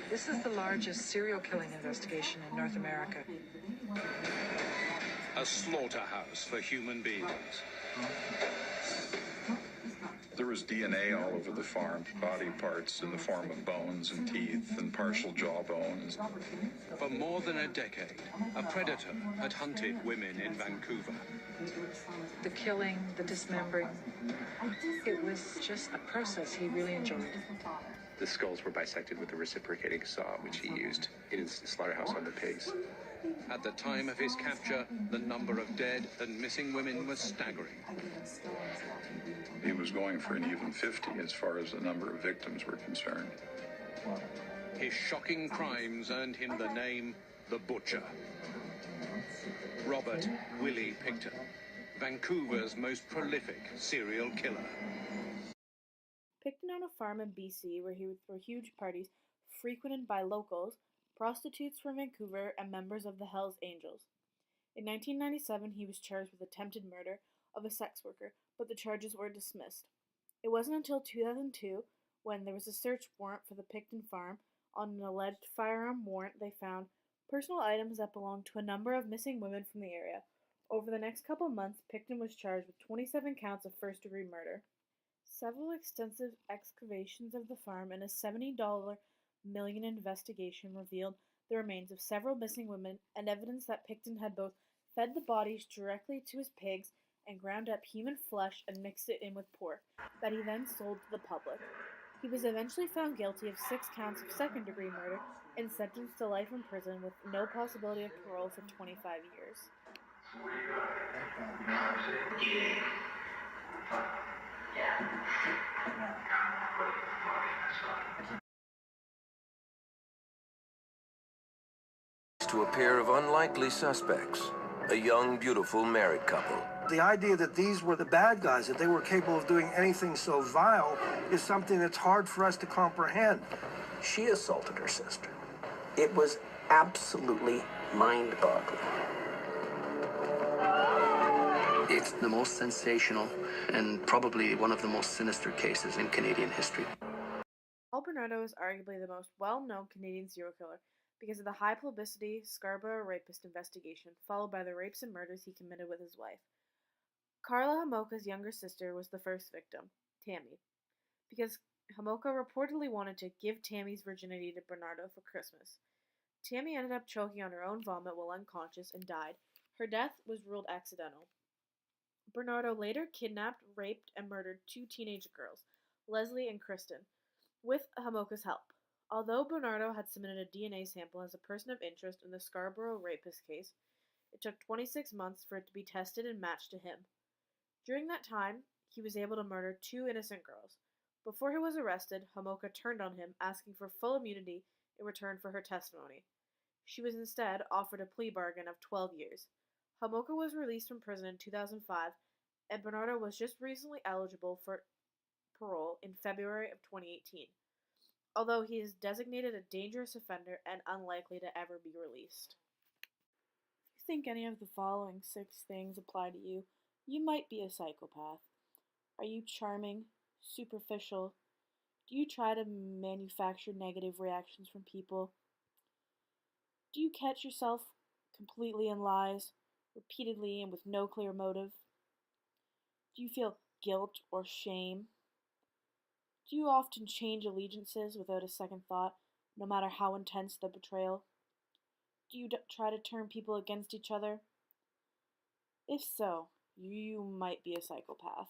This is the largest serial killing investigation in North America. A slaughterhouse for human beings. There was DNA all over the farm, body parts in the form of bones and teeth and partial jawbones. For more than a decade, a predator had hunted women in Vancouver. The killing, the dismembering, it was just a process he really enjoyed. The skulls were bisected with a reciprocating saw, which he used in his slaughterhouse on the pigs. At the time of his capture, the number of dead and missing women was staggering. He was going for an even 50 as far as the number of victims were concerned. His shocking crimes earned him the name The Butcher. Robert Willie Picton, Vancouver's most prolific serial killer. Picton owned a farm in BC where he would throw huge parties frequented by locals, prostitutes from Vancouver, and members of the Hells Angels. In 1997, he was charged with attempted murder of a sex worker, but the charges were dismissed. It wasn't until 2002, when there was a search warrant for the Picton farm on an alleged firearm warrant, they found personal items that belonged to a number of missing women from the area. Over the next couple months, Picton was charged with 27 counts of first-degree murder. Several extensive excavations of the farm and a $70 million investigation revealed the remains of several missing women and evidence that Picton had both fed the bodies directly to his pigs and ground up human flesh and mixed it in with pork, that he then sold to the public. He was eventually found guilty of 6 counts of second-degree murder and sentenced to life in prison with no possibility of parole for 25 years. To a pair of unlikely suspects, a young, beautiful married couple. The idea that these were the bad guys, that they were capable of doing anything so vile, is something that's hard for us to comprehend. She assaulted her sister. It was absolutely mind-boggling. It's the most sensational and probably one of the most sinister cases in Canadian history. Paul Bernardo is arguably the most well-known Canadian serial killer because of the high publicity Scarborough rapist investigation, followed by the rapes and murders he committed with his wife. Karla Homolka's younger sister was the first victim, Tammy, because Homolka reportedly wanted to give Tammy's virginity to Bernardo for Christmas. Tammy ended up choking on her own vomit while unconscious and died. Her death was ruled accidental. Bernardo later kidnapped, raped, and murdered 2 teenage girls, Leslie and Kristen, with Homolka's help. Although Bernardo had submitted a DNA sample as a person of interest in the Scarborough rapist case, it took 26 months for it to be tested and matched to him. During that time, he was able to murder 2 innocent girls. Before he was arrested, Homolka turned on him, asking for full immunity in return for her testimony. She was instead offered a plea bargain of 12 years. Homolka was released from prison in 2005, and Bernardo was just recently eligible for parole in February of 2018, although he is designated a dangerous offender and unlikely to ever be released. If you think any of the following 6 things apply to you, you might be a psychopath. Are you charming? Superficial? Do you try to manufacture negative reactions from people? Do you catch yourself completely in lies, repeatedly and with no clear motive? Do you feel guilt or shame? Do you often change allegiances without a second thought, no matter how intense the betrayal? Do you try to turn people against each other? If so, you might be a psychopath.